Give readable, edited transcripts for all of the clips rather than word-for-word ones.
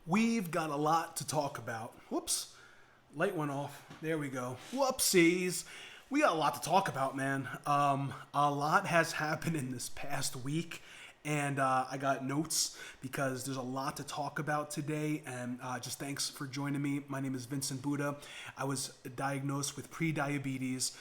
We've got a lot to talk about. Whoops. Light went off. There we go. Whoopsies. We got a lot to talk about, man. A lot has happened in this past week, and I got notes because there's a lot to talk about today. And just thanks for joining me. My name is Vincent Buddha. I was diagnosed with pre-diabetes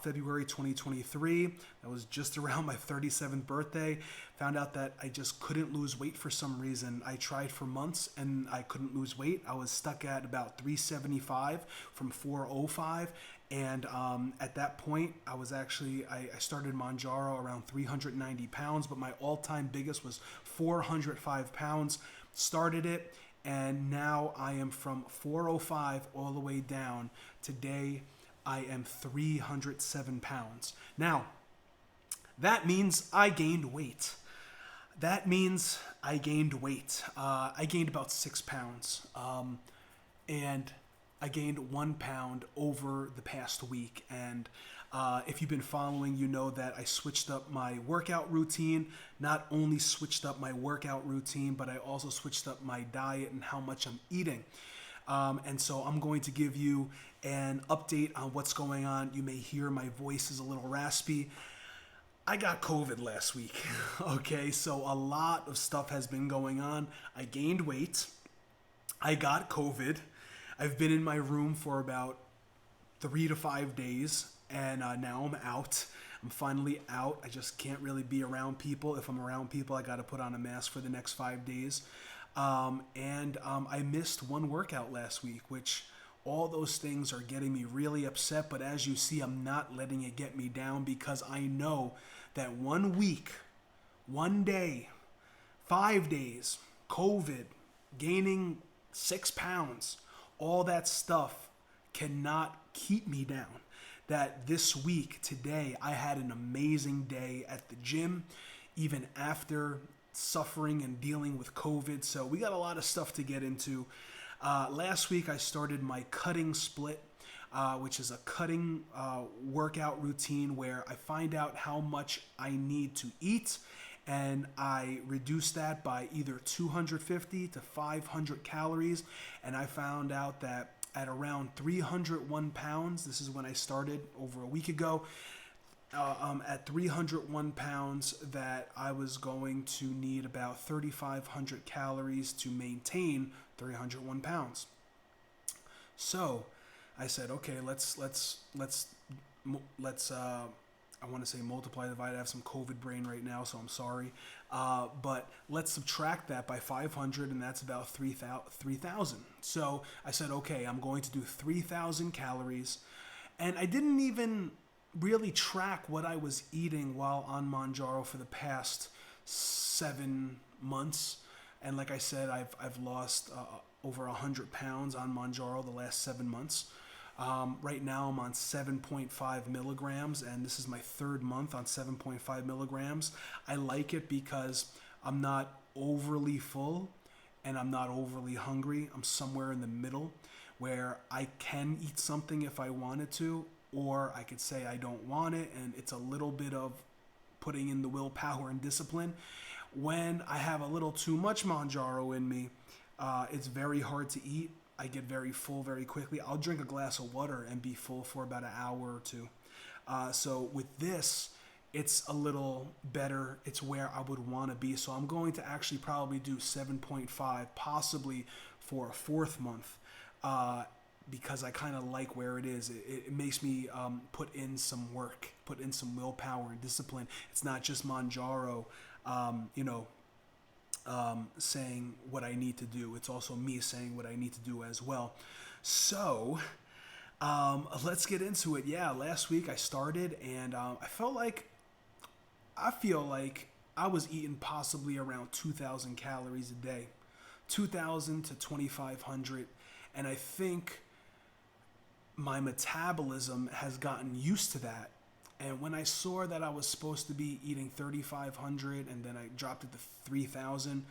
February 2023. That was just around my 37th birthday. Found out that I just couldn't lose weight for some reason. I tried for months and I couldn't lose weight. I was stuck at about 375 from 405. And at that point, I started Mounjaro around 390 pounds, but my all-time biggest was 405 pounds. Started it, and now I am from 405 all the way down. Today, I am 307 pounds. Now, that means I gained weight. I gained about 6 pounds. And I gained 1 pound over the past week. And if you've been following, you know that I switched up my workout routine. Not only switched up my workout routine, but I also switched up my diet and how much I'm eating. And so I'm going to give you an update on what's going on. You may hear my voice is a little raspy. I got COVID last week. Okay, so a lot of stuff has been going on. I gained weight. I got COVID. I've been in my room for about 3 to 5 days, and now I'm out. I'm finally out. I just can't really be around people. If I'm around people, I got to put on a mask for the next 5 days. I missed one workout last week, which all those things are getting me really upset. But as you see, I'm not letting it get me down because I know that 1 week, 1 day, 5 days, COVID, gaining 6 pounds, all that stuff cannot keep me down. That this week, today, I had an amazing day at the gym, even after suffering and dealing with COVID. So we got a lot of stuff to get into. Last week, I started my cutting split, which is a cutting workout routine where I find out how much I need to eat, and I reduced that by either 250 to 500 calories, and I found out that at around 301 pounds, this is when I started over a week ago, at 301 pounds that I was going to need about 3,500 calories to maintain 301 pounds. So I said, okay, let's I want to say multiply, divide. I have some COVID brain right now, so I'm sorry. But let's subtract that by 500, and that's about 3,000. So I said, okay, I'm going to do 3,000 calories. And I didn't even really track what I was eating while on Mounjaro for the past 7 months. And like I said, I've lost over 100 pounds on Mounjaro the last 7 months. Right now I'm on 7.5 milligrams, and this is my 3rd month on 7.5 milligrams. I like it because I'm not overly full and I'm not overly hungry. I'm somewhere in the middle where I can eat something if I wanted to, or I could say I don't want it, and it's a little bit of putting in the willpower and discipline. When I have a little too much Mounjaro in me, it's very hard to eat. I get very full very quickly. I'll drink a glass of water and be full for about an hour or two. So with this, it's a little better. It's where I would want to be. So I'm going to actually probably do 7.5, possibly for a 4th month, because I kind of like where it is. It makes me put in some work, put in some willpower and discipline. It's not just Mounjaro, saying what I need to do. It's also me saying what I need to do as well. So let's get into it. Yeah, last week I started, and I feel like I was eating possibly around 2,000 calories a day, 2,000 to 2,500, and I think my metabolism has gotten used to that. And when I saw that I was supposed to be eating 3,500 and then I dropped it to 3,000,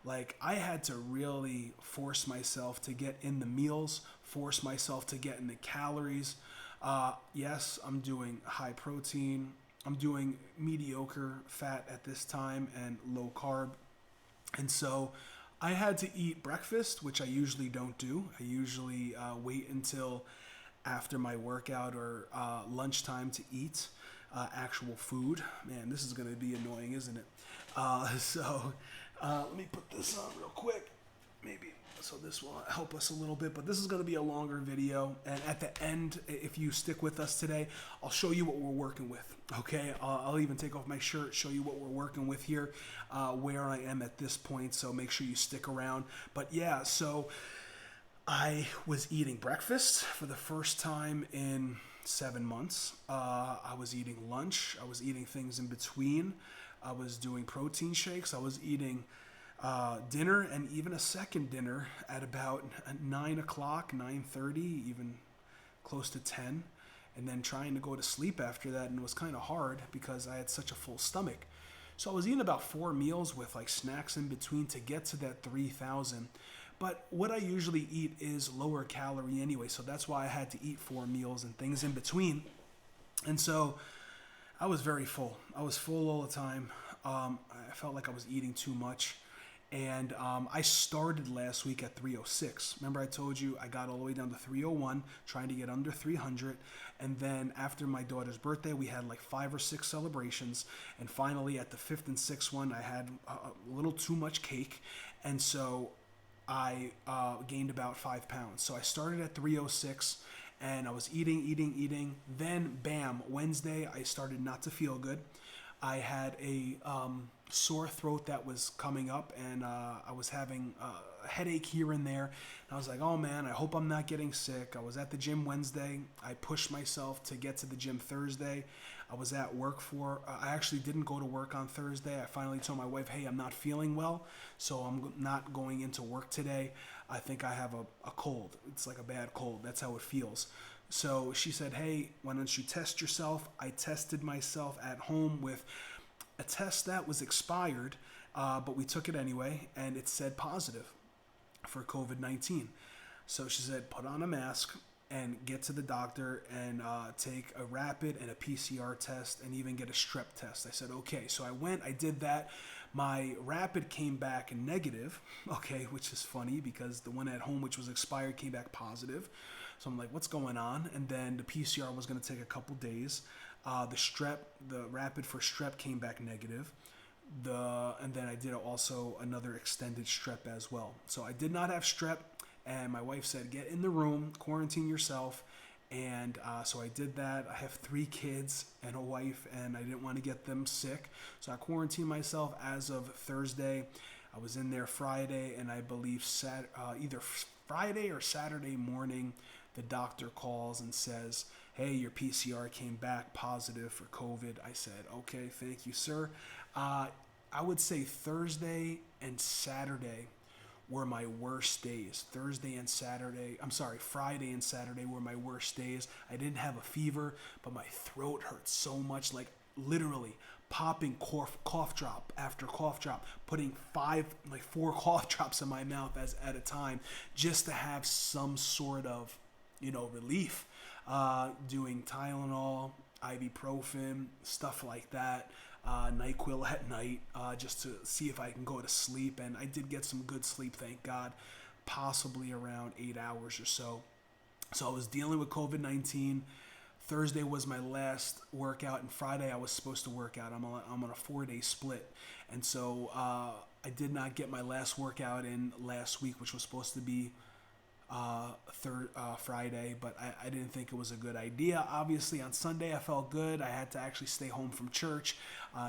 like I had to really force myself to get in the meals, force myself to get in the calories. Yes, I'm doing high protein. I'm doing mediocre fat at this time and low carb. And so I had to eat breakfast, which I usually don't do. I usually wait until after my workout or lunchtime to eat actual food. Man, this is going to be annoying, isn't it? Let me put this on real quick. Maybe so this will help us a little bit, but this is going to be a longer video, and at the end, if you stick with us today, I'll show you what we're working with. Okay, I'll even take off my shirt, show you what we're working with here, where I am at this point, so make sure you stick around. But yeah, so I was eating breakfast for the first time in 7 months. I was eating lunch. I was eating things in between. I was doing protein shakes. I was eating dinner and even a second dinner at about 9 o'clock, 9:30, even close to 10, and then trying to go to sleep after that, and it was kind of hard because I had such a full stomach. So I was eating about 4 meals with like snacks in between to get to that 3,000. But what I usually eat is lower calorie anyway, so that's why I had to eat 4 meals and things in between. And so I was very full. I was full all the time. I felt like I was eating too much. And I started last week at 306. Remember I told you I got all the way down to 301, trying to get under 300. And then after my daughter's birthday, we had like 5 or 6 celebrations. And finally at the 5th and 6th one, I had a little too much cake. And so I gained about 5 pounds. So I started at 306 and I was eating. Then bam, Wednesday, I started not to feel good. I had a sore throat that was coming up, and I was having a headache here and there. And I was like, oh man, I hope I'm not getting sick. I was at the gym Wednesday. I pushed myself to get to the gym Thursday. I was at work I actually didn't go to work on Thursday. I finally told my wife, hey, I'm not feeling well, so I'm not going into work today. I think I have a cold. It's like a bad cold. That's how it feels. So she said, hey, why don't you test yourself? I tested myself at home with a test that was expired, but we took it anyway, and it said positive for COVID-19. So she said, put on a mask and get to the doctor and take a rapid and a PCR test and even get a strep test. I said, okay. So I went, I did that. My rapid came back negative, okay, which is funny because the one at home, which was expired, came back positive. So I'm like, what's going on? And then the PCR was going to take a couple days. The rapid for strep came back negative. And then I did also another extended strep as well. So I did not have strep, and my wife said, get in the room, quarantine yourself. And so I did that. I have 3 kids and a wife, and I didn't want to get them sick. So I quarantined myself as of Thursday. I was in there Friday, and I believe either Friday or Saturday morning, the doctor calls and says, hey, your PCR came back positive for COVID. I said, okay, thank you, sir. I would say Thursday and Saturday were my worst days. Friday and Saturday were my worst days. I didn't have a fever, but my throat hurt so much, like literally popping cough drop after cough drop, putting 4 cough drops in my mouth at a time just to have some sort of, relief. Doing Tylenol, ibuprofen, stuff like that, NyQuil at night, just to see if I can go to sleep. And I did get some good sleep, thank God, possibly around 8 hours or so. So I was dealing with COVID-19. Thursday was my last workout, and Friday I was supposed to work out. I'm on a 4-day split. And so I did not get my last workout in last week, which was supposed to be Friday, but I didn't think it was a good idea. Obviously, on Sunday I felt good. I had to actually stay home from church.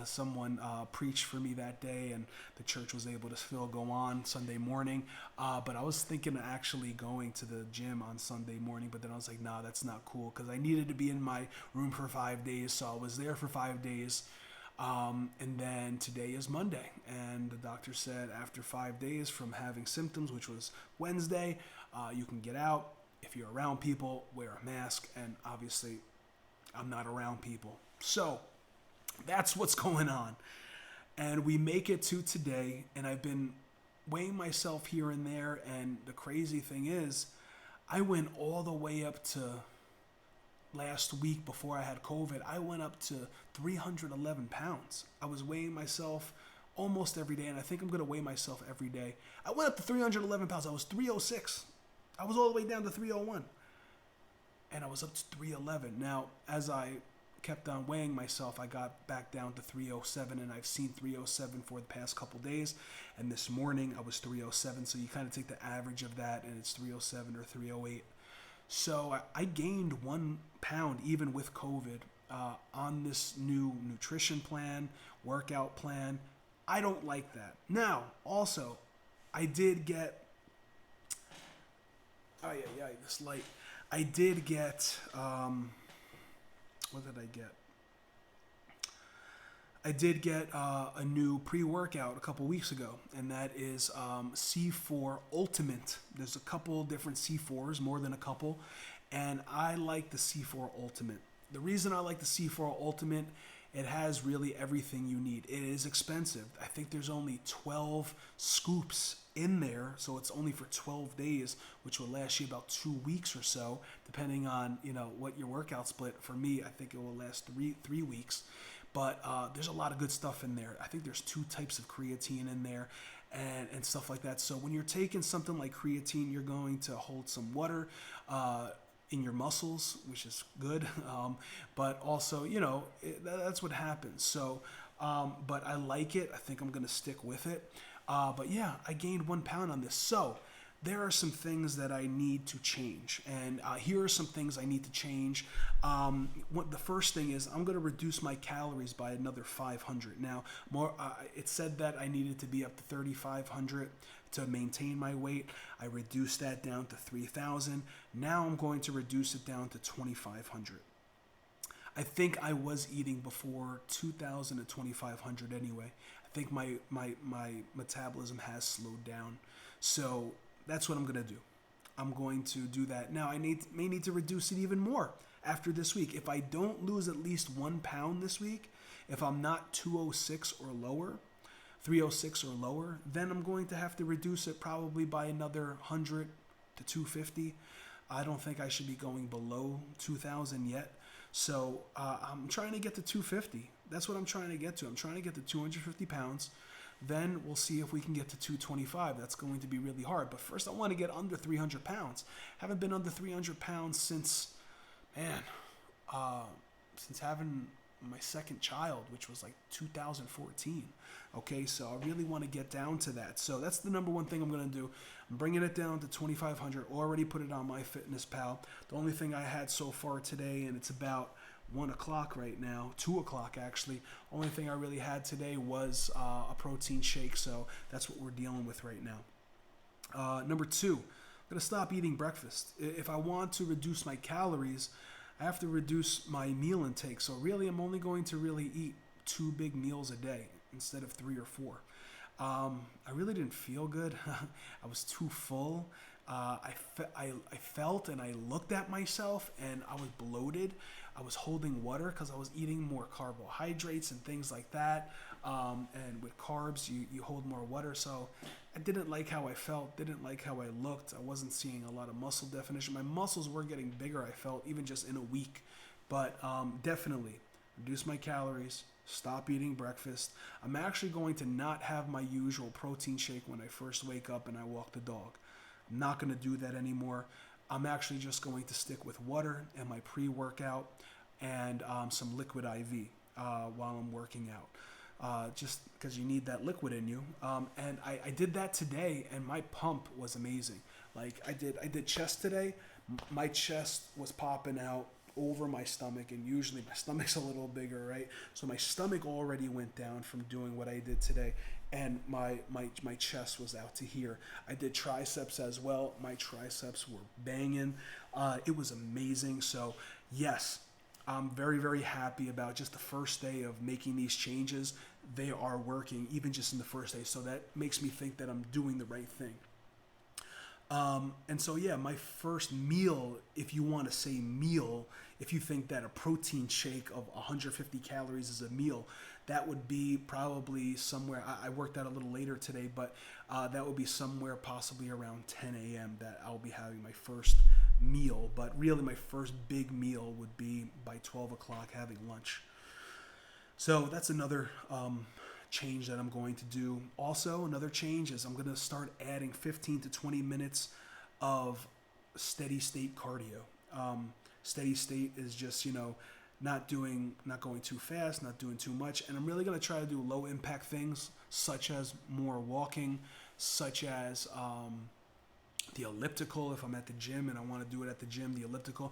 Someone preached for me that day, and the church was able to still go on Sunday morning. But I was thinking of actually going to the gym on Sunday morning, but then I was like, nah, that's not cool, because I needed to be in my room for 5 days, so I was there for 5 days. And then today is Monday, and the doctor said after 5 days from having symptoms, which was Wednesday, you can get out. If you're around people, wear a mask, and obviously I'm not around people. So that's what's going on. And we make it to today, and I've been weighing myself here and there, and the crazy thing is I went all the way up to last week before I had COVID. I went up to 311 pounds. I was weighing myself almost every day, and I think I'm gonna weigh myself every day. I went up to 311 pounds. I was 306. I was all the way down to 301, and I was up to 311. Now, as I kept on weighing myself, I got back down to 307, and I've seen 307 for the past couple days. And this morning I was 307, so you kind of take the average of that, and it's 307 or 308. So I gained 1 pound even with COVID on this new nutrition plan, workout plan. I don't like that. Now, also, I did get. Oh yeah, this light. I did get. What did I get? I did get a new pre-workout a couple weeks ago, and that is C4 Ultimate. There's a couple different C4s, more than a couple, and I like the C4 Ultimate. The reason I like the C4 Ultimate, it has really everything you need. It is expensive. I think there's only 12 scoops in there, so it's only for 12 days, which will last you about 2 weeks or so, depending on what your workout split. For me, I think it will last three weeks. But there's a lot of good stuff in there. I think there's 2 types of creatine in there and stuff like that. So when you're taking something like creatine, you're going to hold some water in your muscles, which is good. But also, that's what happens. So, but I like it. I think I'm going to stick with it. But yeah, I gained 1 pound on this. So there are some things that I need to change. And here are some things I need to change. The first thing is I'm going to reduce my calories by another 500. Now, it said that I needed to be up to 3,500 to maintain my weight. I reduced that down to 3,000. Now I'm going to reduce it down to 2,500. I think I was eating before 2,000 to 2,500 anyway. I think my metabolism has slowed down. So that's what I'm going to do. I'm going to do that. Now, I may need to reduce it even more after this week. If I don't lose at least 1 pound this week, if I'm not 206 or lower, 306 or lower, then I'm going to have to reduce it probably by another 100 to 250. I don't think I should be going below 2,000 yet. So I'm trying to get to 250. That's what I'm trying to get to. I'm trying to get to 250 pounds. Then we'll see if we can get to 225. That's going to be really hard. But first, I want to get under 300 pounds. Haven't been under 300 pounds since having my second child, which was like 2014. Okay, so I really want to get down to that. So that's the number one thing I'm going to do. I'm bringing it down to 2,500. Already put it on MyFitnessPal. The only thing I had so far today, and it's about 1 o'clock right now, 2 o'clock actually. Only thing I really had today was a protein shake, so that's what we're dealing with right now. Number 2, I'm going to stop eating breakfast. If I want to reduce my calories, I have to reduce my meal intake. So really, I'm only going to really eat 2 big meals a day instead of 3 or 4. I really didn't feel good. I was too full. I felt and I looked at myself and I was bloated. I was holding water because I was eating more carbohydrates and things like that. And with carbs, you hold more water. So I didn't like how I felt, didn't like how I looked. I wasn't seeing a lot of muscle definition. My muscles were getting bigger, I felt, even just in a week. But definitely reduce my calories, stop eating breakfast. I'm actually going to not have my usual protein shake when I first wake up and I walk the dog. I'm not going to do that anymore. I'm actually just going to stick with water and my pre-workout and some liquid IV while I'm working out. Just because you need that liquid in you. And I did that today, and my pump was amazing. Like I did chest today. My chest was popping out over my stomach, and usually my stomach's a little bigger, right? So my stomach already went down from doing what I did today, and my chest was out to here. I did triceps as well. My triceps were banging. It was amazing. So yes, I'm very, very happy about just the first day of making these changes. They are working, even just in the first day. So that makes me think that I'm doing the right thing. And so, yeah, my first meal, if you want to say meal, if you think that a protein shake of 150 calories is a meal, that would be probably somewhere, I worked out a little later today, but that would be somewhere possibly around 10 a.m. that I'll be having my first meal. But really my first big meal would be by 12 o'clock having lunch. So that's another change that I'm going to do. Also, another change is I'm going to start adding 15 to 20 minutes of steady state cardio. Steady state is just, not going too fast, not doing too much, and I'm really going to try to do low impact things such as more walking, such as the elliptical if I'm at the gym and I want to do it at the gym, the elliptical.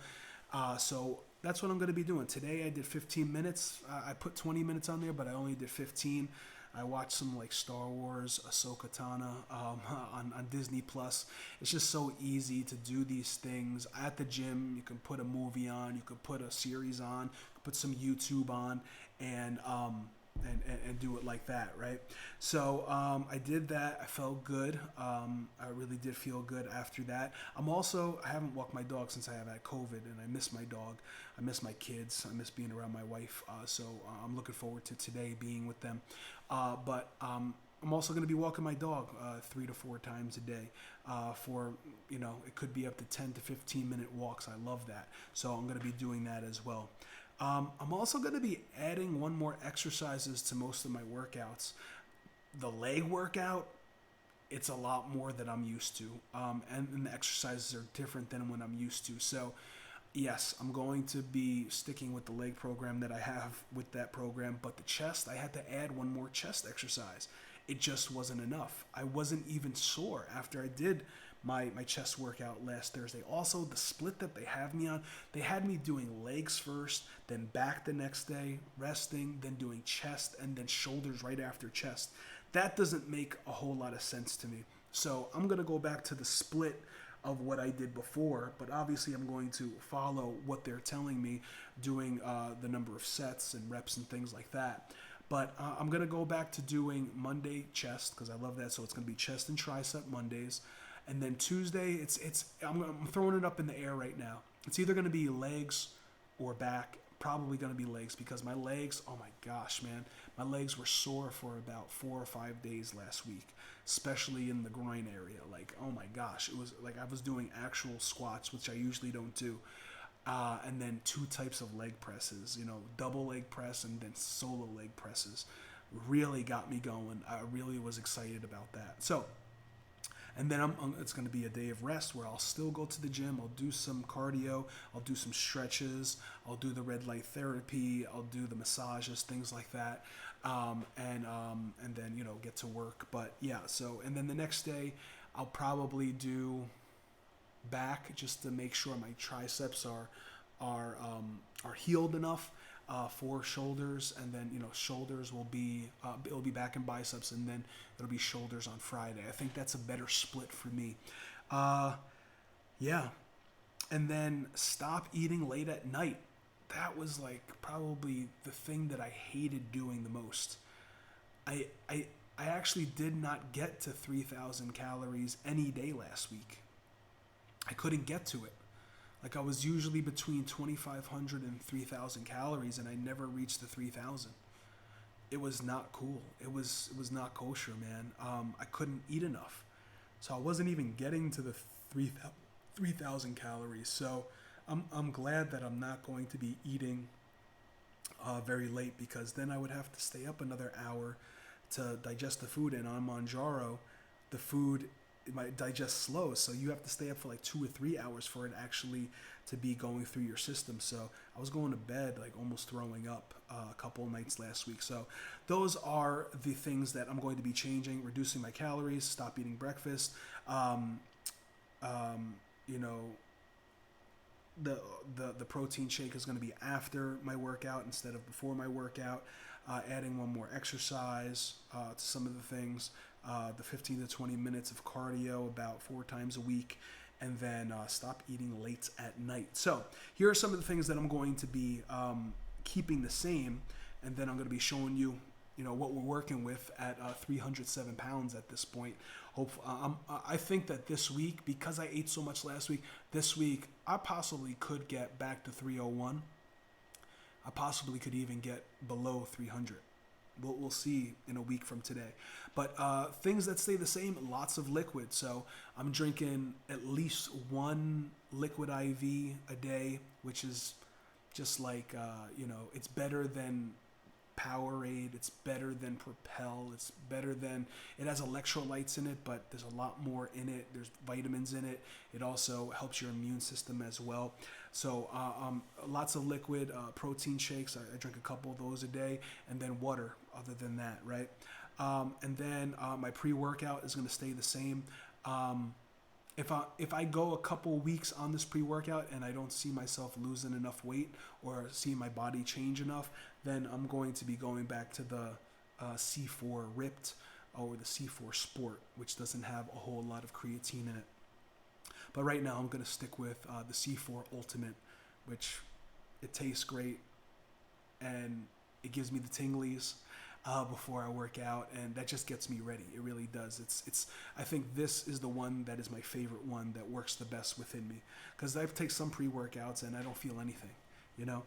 So that's what I'm going to be doing. Today I did 15 minutes. I put 20 minutes on there, but I only did 15. I watched some like Star Wars, Ahsoka Tano on Disney Plus. It's just so easy to do these things at the gym. You can put a movie on, you could put a series on, put some YouTube on, and do it like that, right? So I did that. I felt good. I really did feel good after that. I haven't walked my dog since I have had COVID, and I miss my dog. I miss my kids. I miss being around my wife. So I'm looking forward to today being with them. But I'm also going to be walking my dog 3 to 4 times a day for, it could be up to 10 to 15 minute walks. I love that. So I'm going to be doing that as well. I'm also going to be adding one more exercises to most of my workouts. The leg workout, it's a lot more than I'm used to. And the exercises are different than what I'm used to. So yes, I'm going to be sticking with the leg program that I have with that program, but the chest, I had to add one more chest exercise. It just wasn't enough. I wasn't even sore after I did my chest workout last Thursday. Also, the split that they have me on, they had me doing legs first, then back the next day, resting, then doing chest, and then shoulders right after chest. That doesn't make a whole lot of sense to me. So I'm going to go back to the split of what I did before, but obviously I'm going to follow what they're telling me, doing the number of sets and reps and things like that. But I'm going to go back to doing Monday chest because I love that. So it's going to be chest and tricep Mondays. And then Tuesday, I'm throwing it up in the air right now. It's either going to be legs or back. Probably going to be legs because my legs, oh my gosh, man. My legs were sore for about 4 or 5 days last week, especially in the groin area. Like, oh my gosh. It was like I was doing actual squats, which I usually don't do. And then 2 types of leg presses, double leg press and then solo leg presses. Really got me going. I really was excited about that. So, and then it's going to be a day of rest where I'll still go to the gym. I'll do some cardio. I'll do some stretches. I'll do the red light therapy. I'll do the massages, things like that. And then, get to work. But yeah, and then the next day I'll probably do back just to make sure my triceps are healed enough for shoulders, and then shoulders will be it'll be back and biceps, and then it'll be shoulders on Friday. I think that's a better split for me. Yeah, and then stop eating late at night. That was like probably the thing that I hated doing the most. I actually did not get to 3,000 calories any day last week. I couldn't get to it. Like I was usually between 2,500 and 3,000 calories, and I never reached the 3,000. It was not cool. It was not kosher, man. I couldn't eat enough, so I wasn't even getting to the 3,000 calories. So I'm glad that I'm not going to be eating very late, because then I would have to stay up another hour to digest the food, and on Mounjaro, the food, it might digest slow, so you have to stay up for like 2 or 3 hours for it actually to be going through your system. So I was going to bed like almost throwing up a couple of nights last week. So those are the things that I'm going to be changing: reducing my calories, stop eating breakfast, the protein shake is going to be after my workout instead of before my workout. Adding one more exercise to some of the things. The 15 to 20 minutes of cardio about 4 times a week, and then stop eating late at night. So here are some of the things that I'm going to be keeping the same, and then I'm going to be showing you, what we're working with at 307 pounds at this point. I think that this week, because I ate so much last week, this week I possibly could get back to 301. I possibly could even get below 300. We'll see in a week from today. But things that stay the same, lots of liquid. So I'm drinking at least 1 liquid IV a day, which is just like, it's better than Powerade. It's better than Propel. It's better than, it has electrolytes in it, but there's a lot more in it. There's vitamins in it. It also helps your immune system as well. So lots of liquid protein shakes. I drink a couple of those a day, and then water. Other than that, right? And then my pre-workout is going to stay the same. If I go a couple weeks on this pre-workout and I don't see myself losing enough weight or see my body change enough, then I'm going to be going back to the C4 Ripped or the C4 Sport, which doesn't have a whole lot of creatine in it. But right now I'm going to stick with the C4 Ultimate, which it tastes great and it gives me the tinglies before I work out, and that just gets me ready. It really does. It's. I think this is the one that is my favorite one that works the best within me, because I take some pre-workouts and I don't feel anything, you know.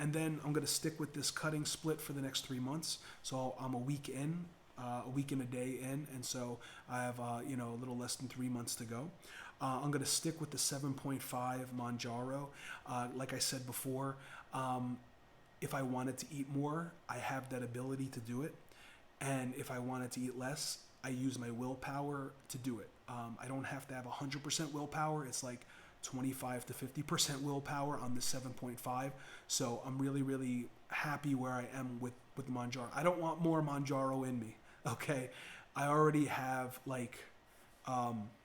And then I'm gonna stick with this cutting split for the next 3 months. So I'm a week and a day in, and so I have a little less than 3 months to go. I'm gonna stick with the 7.5 Mounjaro. Like I said before. If I wanted to eat more, I have that ability to do it. And if I wanted to eat less, I use my willpower to do it. I don't have to have 100% willpower. It's like 25 to 50% willpower on the 7.5. So I'm really, really happy where I am with Mounjaro. I don't want more Mounjaro in me, okay? I already have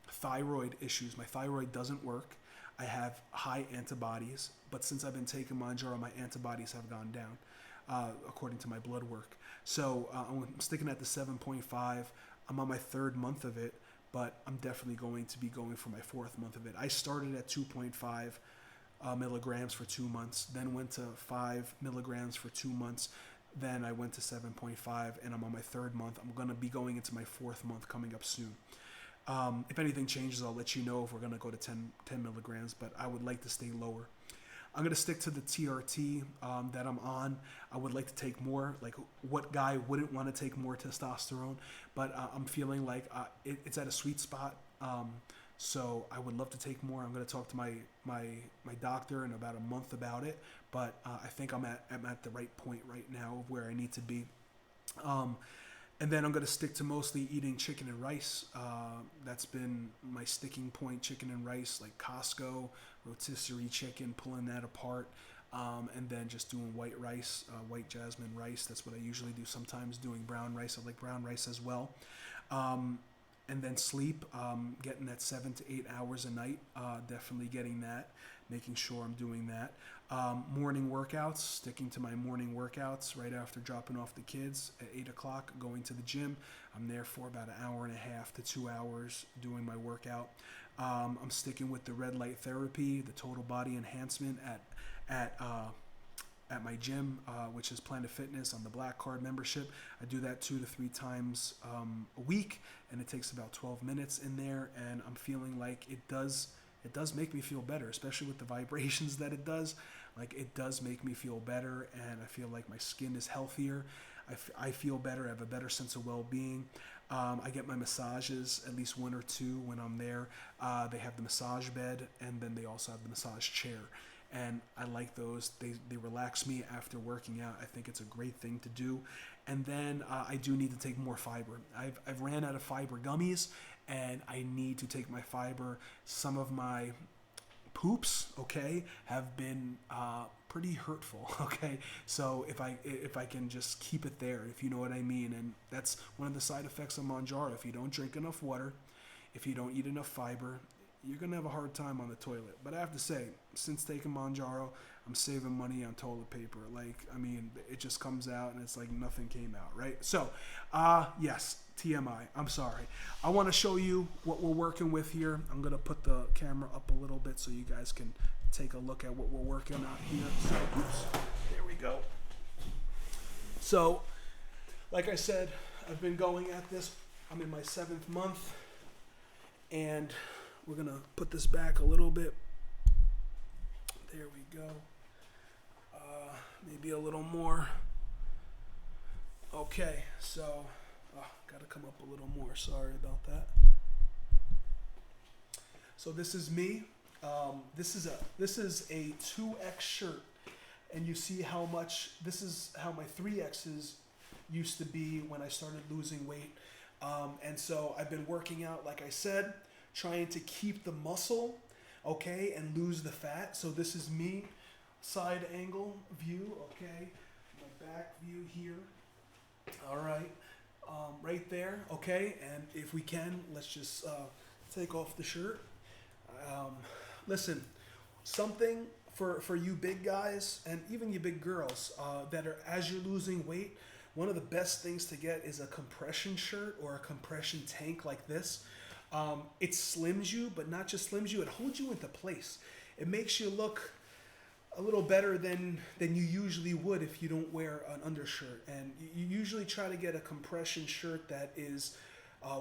thyroid issues. My thyroid doesn't work. I have high antibodies, but since I've been taking Mounjaro, my antibodies have gone down, according to my blood work. So I'm sticking at the 7.5. I'm on my 3rd month of it, but I'm definitely going to be going for my 4th month of it. I started at 2.5 milligrams for 2 months, then went to 5 milligrams for 2 months, then I went to 7.5, and I'm on my 3rd month. I'm going to be going into my 4th month coming up soon. If anything changes, I'll let you know if we're going to go to 10 milligrams, but I would like to stay lower. I'm going to stick to the TRT that I'm on. I would like to take more. Like, what guy wouldn't want to take more testosterone? But I'm feeling like it's at a sweet spot. So I would love to take more. I'm going to talk to my doctor in about a month about it. But I think I'm at the right point right now of where I need to be. And then I'm going to stick to mostly eating chicken and rice. That's been my sticking point, chicken and rice, like Costco, rotisserie chicken, pulling that apart. And then just doing white rice, white jasmine rice. That's what I usually do. Sometimes doing brown rice. I like brown rice as well. And then sleep, getting that 7 to 8 hours a night. Definitely getting that, making sure I'm doing that. Morning workouts, sticking to my morning workouts right after dropping off the kids at 8 o'clock, going to the gym. I'm there for about an hour and a half to 2 hours doing my workout. I'm sticking with the red light therapy, the total body enhancement at my gym, which is Planet Fitness on the Black Card membership. I do that 2 to 3 times a week, and it takes about 12 minutes in there, and I'm feeling like it does make me feel better, especially with the vibrations that it does. Like, it does make me feel better, and I feel like my skin is healthier. I feel better. I have a better sense of well-being. I get my massages, at least 1 or 2 when I'm there. They have the massage bed, and then they also have the massage chair. And I like those. They relax me after working out. I think it's a great thing to do. And then I do need to take more fiber. I've ran out of fiber gummies, and I need to take my fiber. Some of my poops, okay, have been pretty hurtful, okay? So if I can just keep it there, if you know what I mean. And that's one of the side effects of Mounjaro. If you don't drink enough water, if you don't eat enough fiber, you're going to have a hard time on the toilet. But I have to say, since taking Mounjaro, I'm saving money on toilet paper. Like, I mean, it just comes out and it's like nothing came out, right? So, yes, TMI. I'm sorry. I want to show you what we're working with here. I'm going to put the camera up a little bit so you guys can take a look at what we're working on here. So, oops, there we go. So, like I said, I've been going at this. I'm in my 7th month, and we're going to put this back a little bit. There we go. Maybe a little more. Okay, so got to come up a little more. Sorry about that. So this is me. This is a 2X shirt and you see how much, this is how my 3Xs used to be when I started losing weight. And so I've been working out, like I said, trying to keep the muscle, okay, and lose the fat. So this is me, side angle view, okay, my back view here, all right, right there, okay, and if we can, let's just take off the shirt. Listen, something for you big guys and even you big girls that are, as you're losing weight, one of the best things to get is a compression shirt or a compression tank like this. It slims you, but not just slims you, it holds you into place. It makes you look a little better than you usually would if you don't wear an undershirt. And you usually try to get a compression shirt that is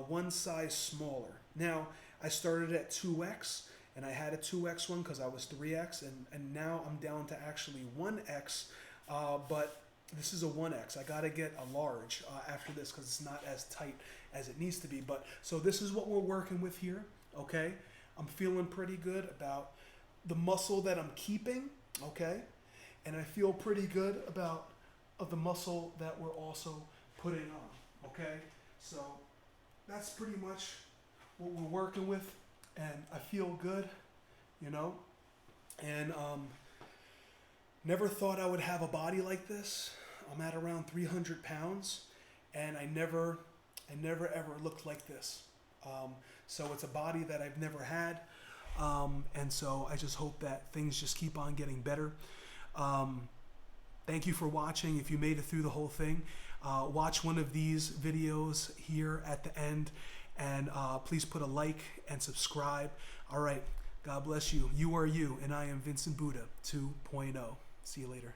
one size smaller. Now, I started at 2X, and I had a 2X one because I was 3X, and now I'm down to actually 1X, but this is a 1X. I gotta get a large after this because it's not as tight as it needs to be. But so this is what we're working with here, okay? I'm feeling pretty good about the muscle that I'm keeping, okay? And I feel pretty good about the muscle that we're also putting on, okay? So that's pretty much what we're working with, and I feel good, you know? And never thought I would have a body like this. I'm at around 300 pounds, and I never ever looked like this. So it's a body that I've never had, and so I just hope that things just keep on getting better. Thank you for watching. If you made it through the whole thing, watch one of these videos here at the end, and please put a like and subscribe. All right, God bless you. You are you, and I am Vincent Buddha 2.0. See you later.